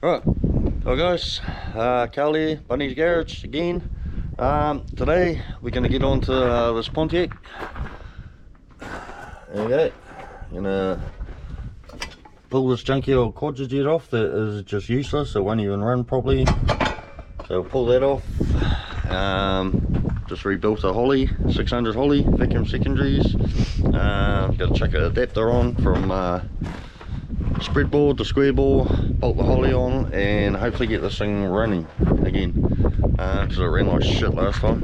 Right, hello guys, Carl here, Bunny's Garage again. Today we're going to get on to this Pontiac. There we go. Gonna pull this junky old quadrant jet off that is just useless, it won't even run properly. So we'll pull that off. Just rebuilt a Holly, 600 Holly, vacuum secondaries. Got to chuck an adapter on from spread board to square bore, bolt the Holly on, and hopefully get this thing running again, because it ran like shit last time.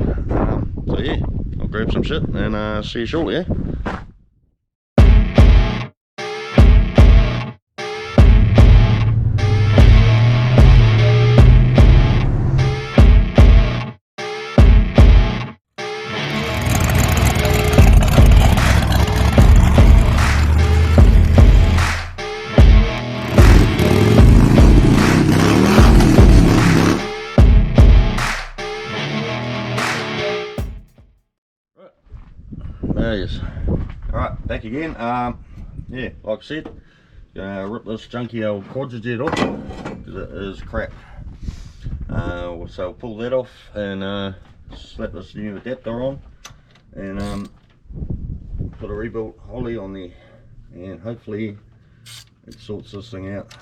So yeah, I'll grab some shit and see you shortly, eh? There he is. Alright, back again. Yeah, like I said, gonna rip this junky old quadrant jet off because it is crap. So I'll pull that off and slap this new adapter on and put a rebuilt Holly on there, and hopefully it sorts this thing out.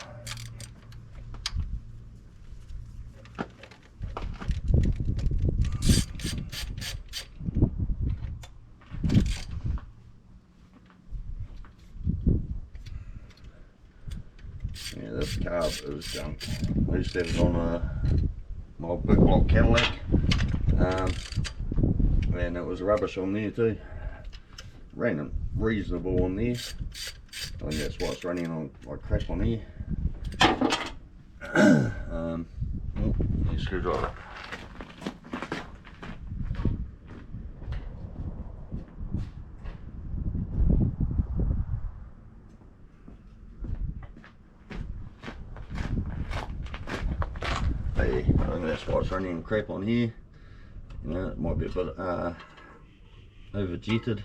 Yeah, this carb is junk. I used to have it on my big block Cadillac, and it was rubbish on there too. Ran reasonable on there. I think that's why it's running on like crap on here. Oh, screwdriver. Hey, I think that's why it's running crap on here. You know, it might be a bit over jetted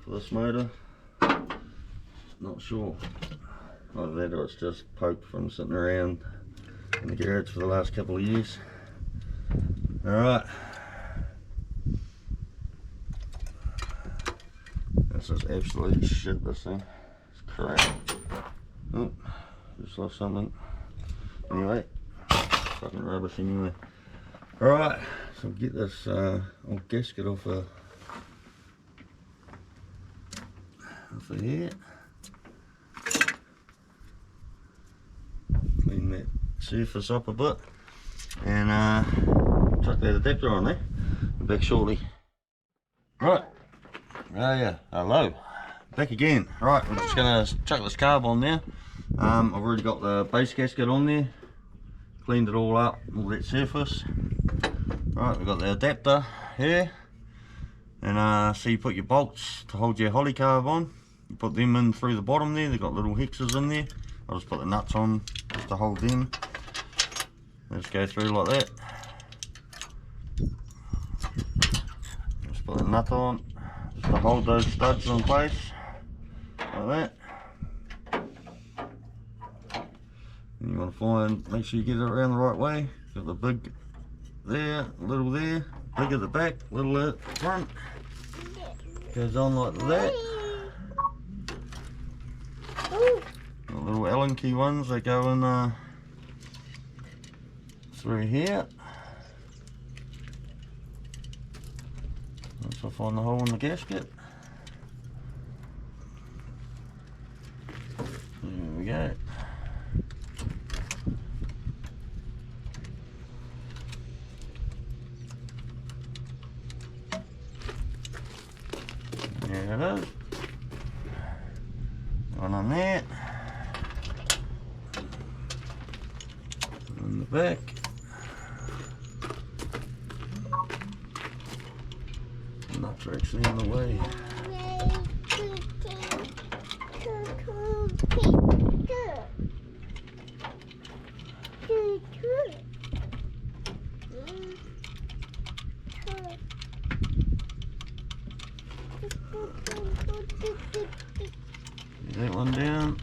for this motor. Not sure. Either that or it's just poked from sitting around in the garage for the last couple of years. Alright. This is absolute shit, this thing. It's crap. Oh, just lost something. Anyway. Fucking rubbish anyway. Alright, so get this old gasket off of here. Clean that surface up a bit and chuck that adapter on there. Be back shortly. Right. Oh yeah, hello. Back again. Right, we're just gonna chuck this carb on there. I've already got the base gasket on there. Cleaned it all up, all that surface. Right, we've got the adapter here, and so you put your bolts to hold your Holly carb on. You put them in through the bottom there. They've got little hexes in there. I'll just put the nuts on just to hold them. They just go through like that. Just put the nut on just to hold those studs in place like that. And you want to make sure you get it around the right way. Got the big there, little there, big at the back, little at the front. Goes on like that. The little Allen key ones, they go in through here. Once I find the hole in the gasket. There we go. There it is. One on there. On the back. Nuts are actually in the way. That one down.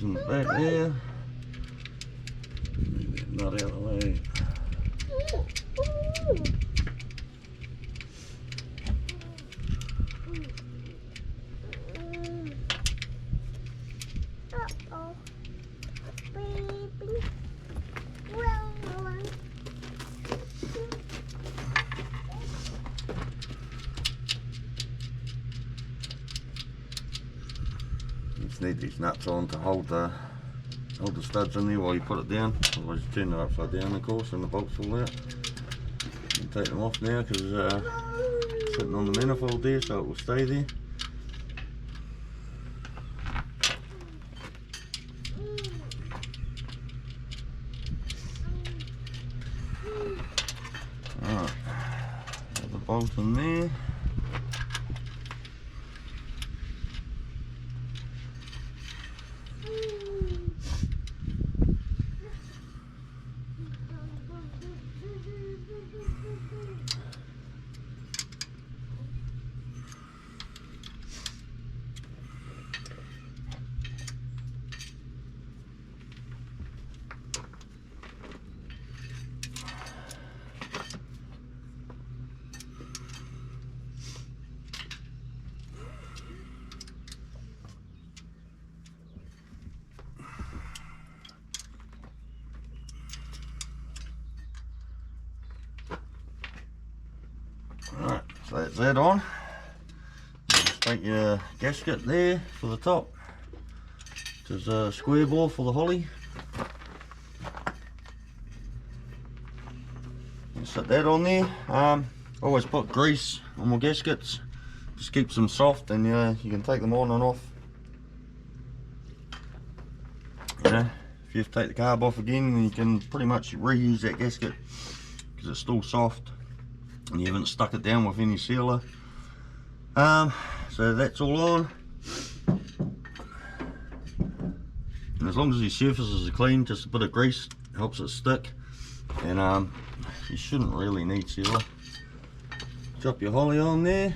in the back there. Move that nut out of the way. Just need these nuts on to hold the studs in there while you put it down. Otherwise you turn it upside down, of course, and the bolts fall out. You can take them off now because it's sitting on the manifold there, so it will stay there. Alright, got the bolt in there. Alright, so that's that on. Just make your gasket there for the top. There's a square bore for the holly. Set that on there. Always put grease on my gaskets. Just keeps them soft, and you can take them on and off. You know, if you have to take the carb off again, you can pretty much reuse that gasket because it's still soft and you haven't stuck it down with any sealer. So that's all on. And as long as your surfaces are clean, just a bit of grease helps it stick. And you shouldn't really need sealer. Drop your holly on there.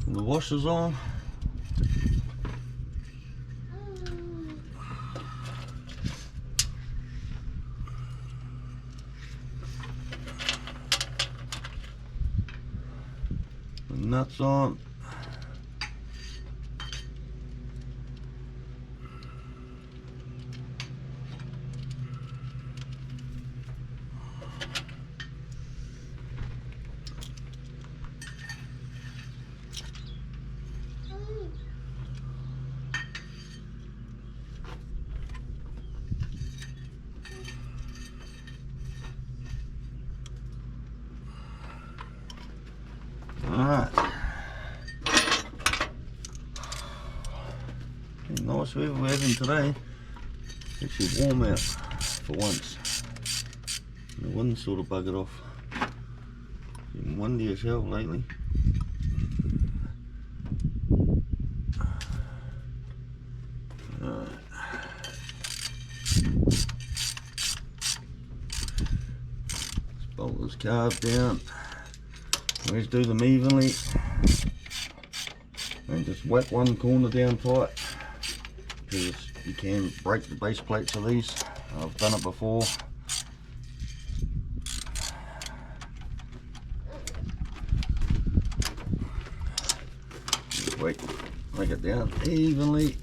And the washer's on. The nuts on. Alright. Nice weather we're having today. Actually warm out for once. The wind's sort of buggered off. It's been windy as hell lately. Alright. Let's bolt this carb down. Always do them evenly and just whack one corner down tight because you can break the base plates of these. I've done it before. Just make it down evenly.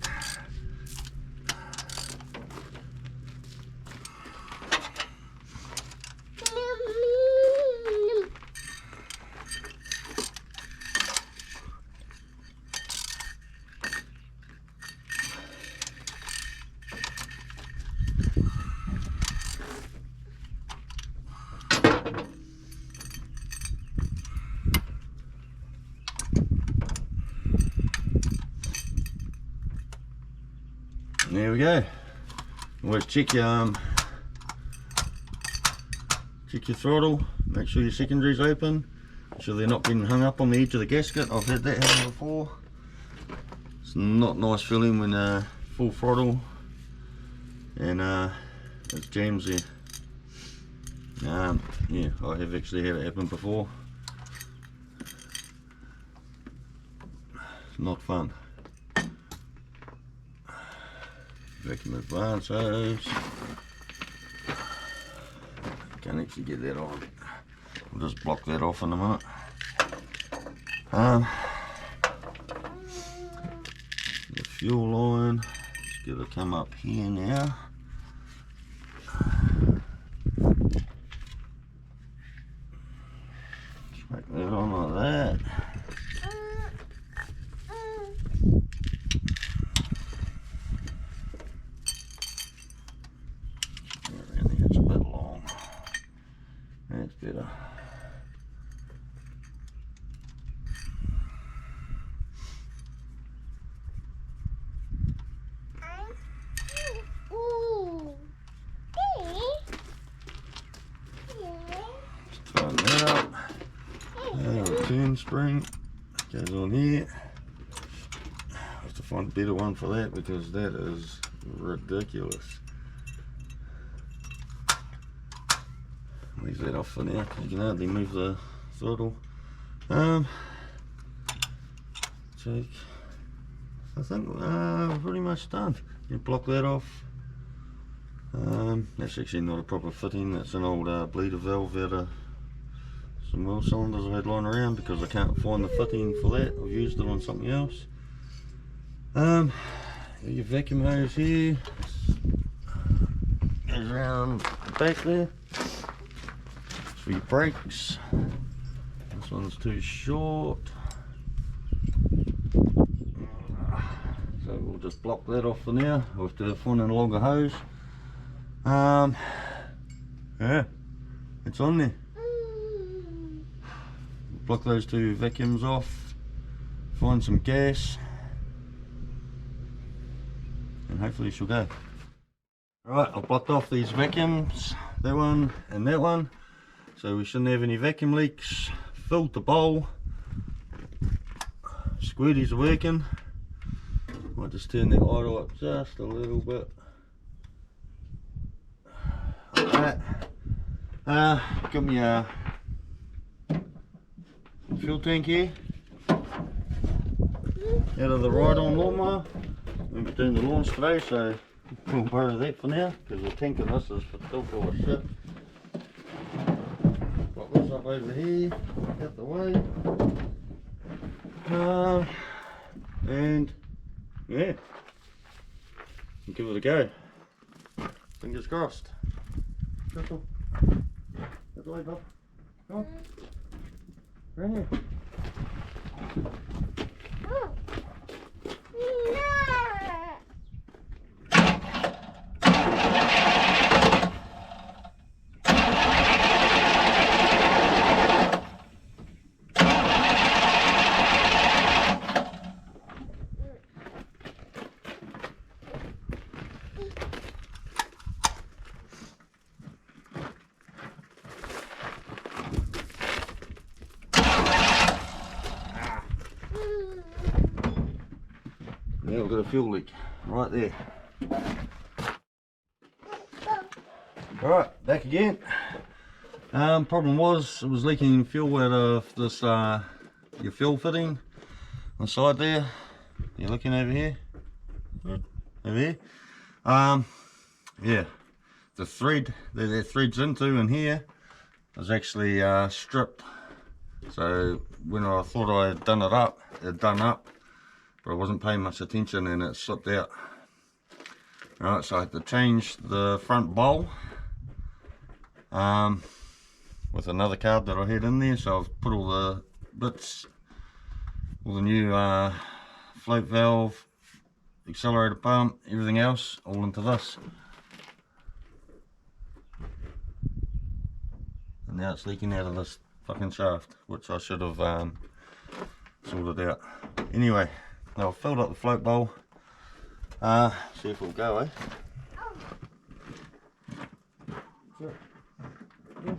There we go. Always check your throttle. Make sure your secondary's open. Make sure they're not getting hung up on the edge of the gasket. I've had that happen before. It's not nice feeling when full throttle and it jams there. Yeah, I have actually had it happen before. not fun. Vacuum advances. Can't actually get that on. We'll just block that off in a minute. The fuel line, it's going to come up here now. Just make that on like that. It's a bit long. That's better. Tighten that up. Return spring goes on here. I have to find a better one for that because that is ridiculous. Leave that off for now because you can hardly move the throttle. Check. I think we're pretty much done. You block that off. That's actually not a proper fitting. That's an old bleeder valve out of some oil cylinders I had lying around because I can't find the fitting for that. I've used it on something else. Your vacuum hose here goes around the back there. It's for your brakes. This one's too short. So we'll just block that off for now. We'll have to find a longer hose. Yeah, it's on there. Block those two vacuums off, find some gas, and hopefully she'll go. Right, I've blocked off these vacuums, that one and that one, so we shouldn't have any vacuum leaks. Filled the bowl, squirties are working. Might just turn the idle up just a little bit. Like that. Got me a fuel tank here out of the ride-on lawnmower. I'm doing the lawns today, so we'll borrow that for now because the tank of this is for filth or shit. Got this up over here, out the way. And yeah, we'll give it a go. Fingers crossed. Crystal, out the way, bub. Come on. Right here. Yeah, we've got a fuel leak right there. Alright, back again. Problem was, it was leaking fuel out of this, your fuel fitting on the side there. You're looking over here. Over here. Yeah, the thread that threads into in here was actually stripped. So when I thought I had done it up, it had done up. But I wasn't paying much attention and it slipped out. Alright, so I had to change the front bowl with another carb that I had in there. So I've put all the bits, all the new float valve, accelerator pump, everything else, all into this. And now it's leaking out of this fucking shaft, which I should have sorted out. Anyway. Now I've filled up the float bowl. See if it'll go, eh? Sure. Yeah.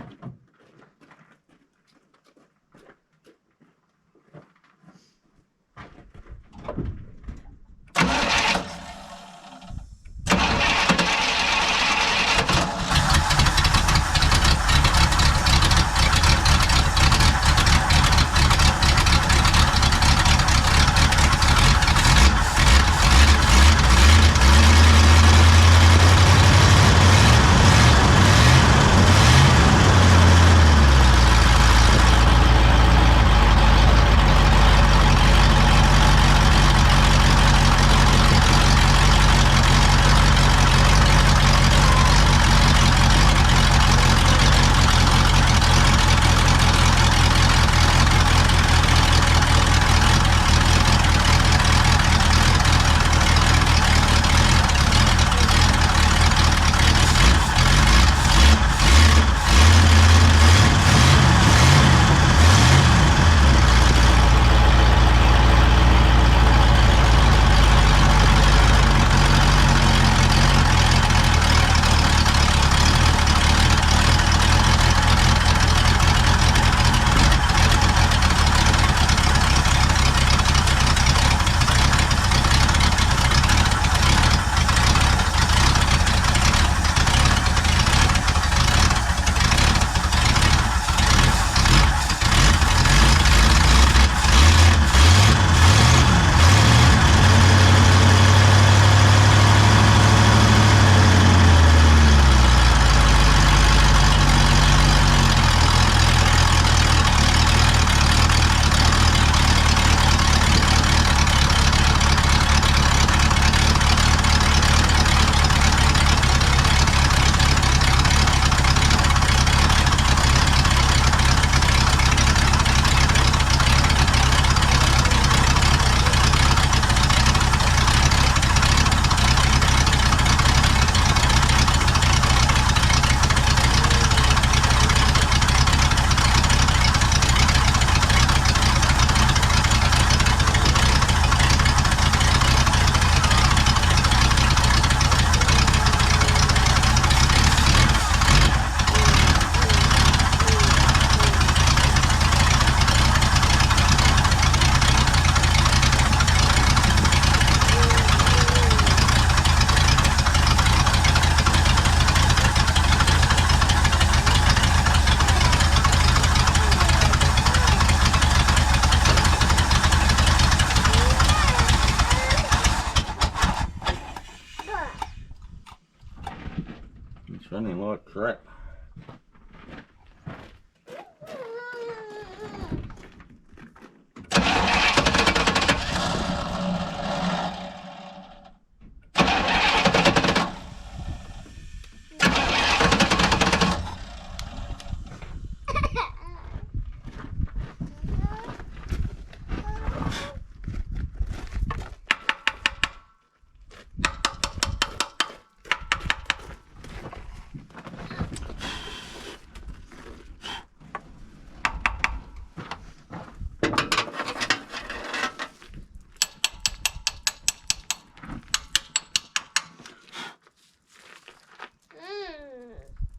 running like crap.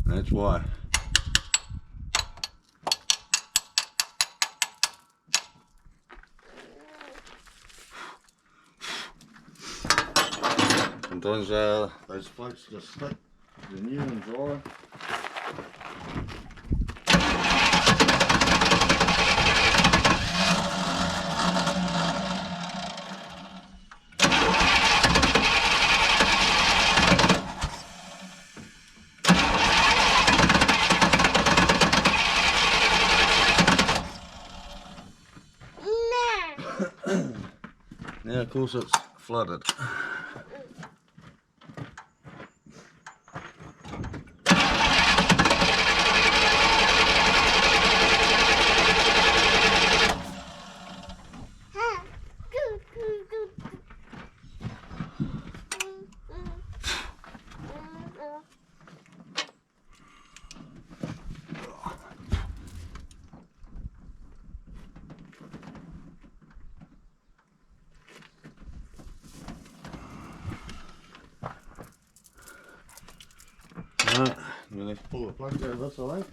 That's why. Sometimes those floats just stick. They're new and dry. Now of course it's flooded. Right, I'm going to pull the plug out of this, I think.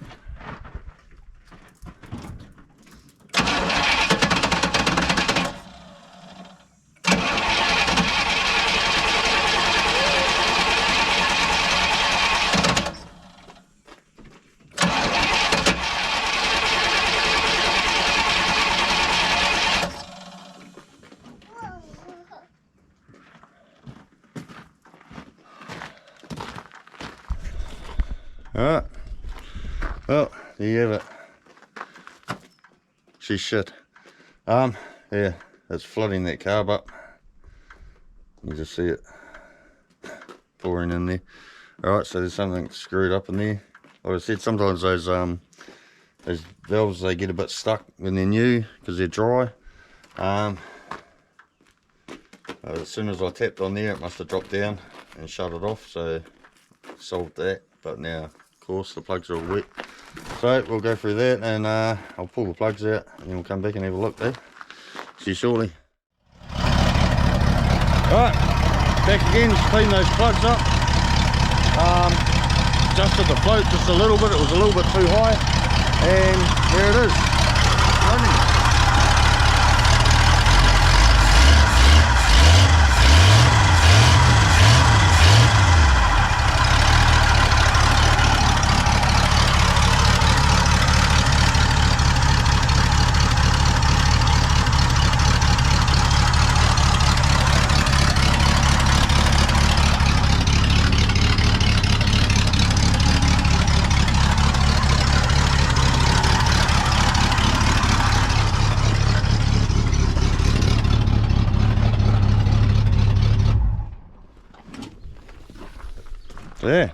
Alright, well, there you have it. She's shit. Yeah, it's flooding that carb up. You just see it pouring in there. Alright, so there's something screwed up in there. Like I said, sometimes those valves, they get a bit stuck when they're new because they're dry. As soon as I tapped on there, it must have dropped down and shut it off, so solved that. But now, of course, the plugs are all wet, so we'll go through that, and I'll pull the plugs out and then we'll come back and have a look there. See you shortly. Alright, back again, just clean those plugs up. Adjusted the float just a little bit, it was a little bit too high, and there it is, running. There,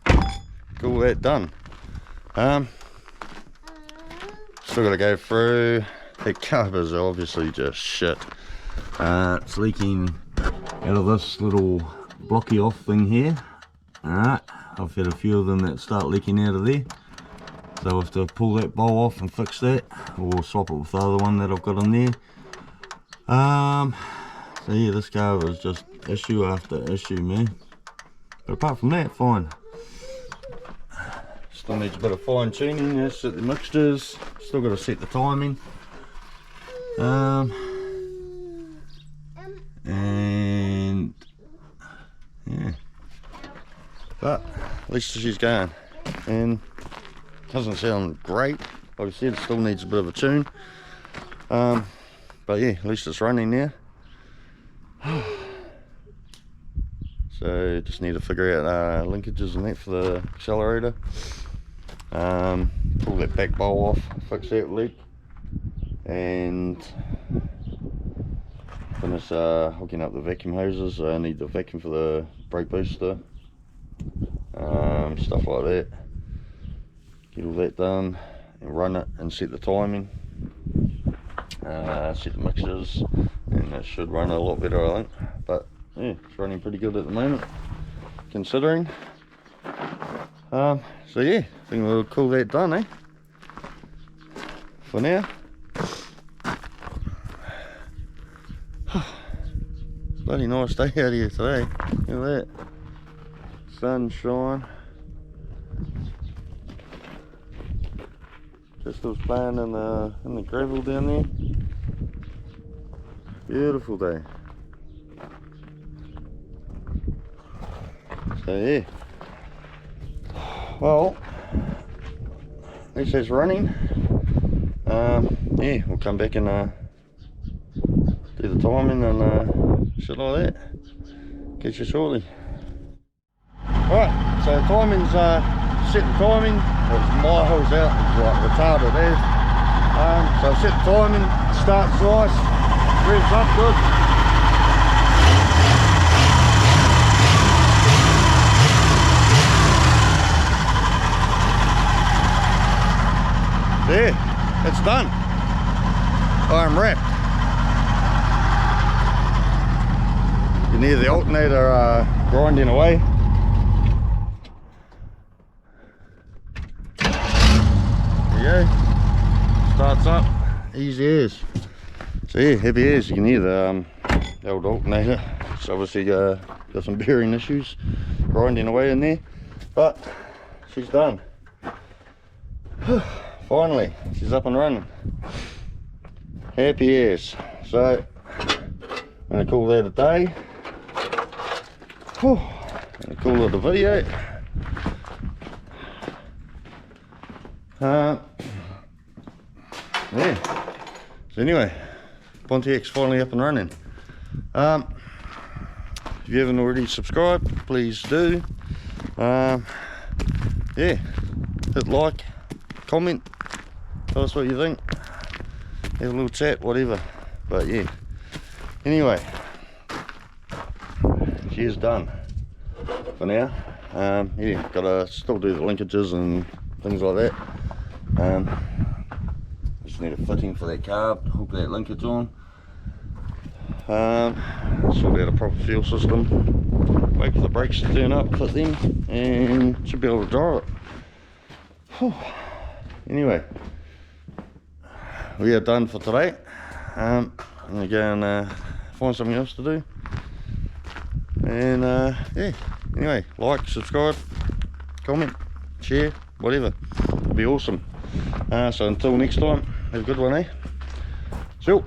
got all that done. Still got to go through. The carb is obviously just shit. It's leaking out of this little blocky off thing here. Alright, I've had a few of them that start leaking out of there, so I have to pull that bowl off and fix that, or swap it with the other one that I've got in there. So yeah, this carb is just issue after issue, man. But apart from that, fine. Still needs a bit of fine tuning. Set the mixtures. Still got to set the timing. And yeah, but at least she's going, and doesn't sound great. Like I said, it still needs a bit of a tune. But yeah, at least it's running now. so just need to figure out linkages and that for the accelerator. Pull that back bowl off, fix that leak, and finish hooking up the vacuum hoses. I need the vacuum for the brake booster, stuff like that. Get all that done and run it and set the timing, set the mixtures, and it should run a lot better, I think. But yeah, it's running pretty good at the moment considering. So yeah, I think we'll call that done, eh, for now. Bloody nice day out here today. Look at that, sunshine. Just was playing in the gravel down there. Beautiful day. So yeah, well, at least it's running. Yeah, we'll come back and do the timing and shit like that. Catch you shortly. Alright, so timing's set the timing. My hose out, it's like retarded as. So set the timing, starts nice, revs up good. There, it's done. I'm wrapped. You can hear the alternator grinding away. There you go. Starts up, easy as. So yeah, heavy as. You can hear the old alternator. It's obviously got some bearing issues, grinding away in there. But she's done. Finally, she's up and running. Happy as. So, I'm going to call that a day. I'm going to call it a video. Yeah. So anyway, Pontiac's finally up and running. If you haven't already subscribed, please do. Yeah, hit like, comment. Tell us what you think, have a little chat, whatever. But yeah, anyway, she is done for now. Yeah, gotta still do the linkages and things like that. Just need a fitting for that carb, hook that linkage on, sort out a proper fuel system, wait for the brakes to turn up, fit them, and should be able to drive it. Whew. Anyway, we are done for today. I'm gonna go and find something else to do. And yeah, anyway, like, subscribe, comment, share, whatever. It'll be awesome. So until next time, have a good one, eh? See you.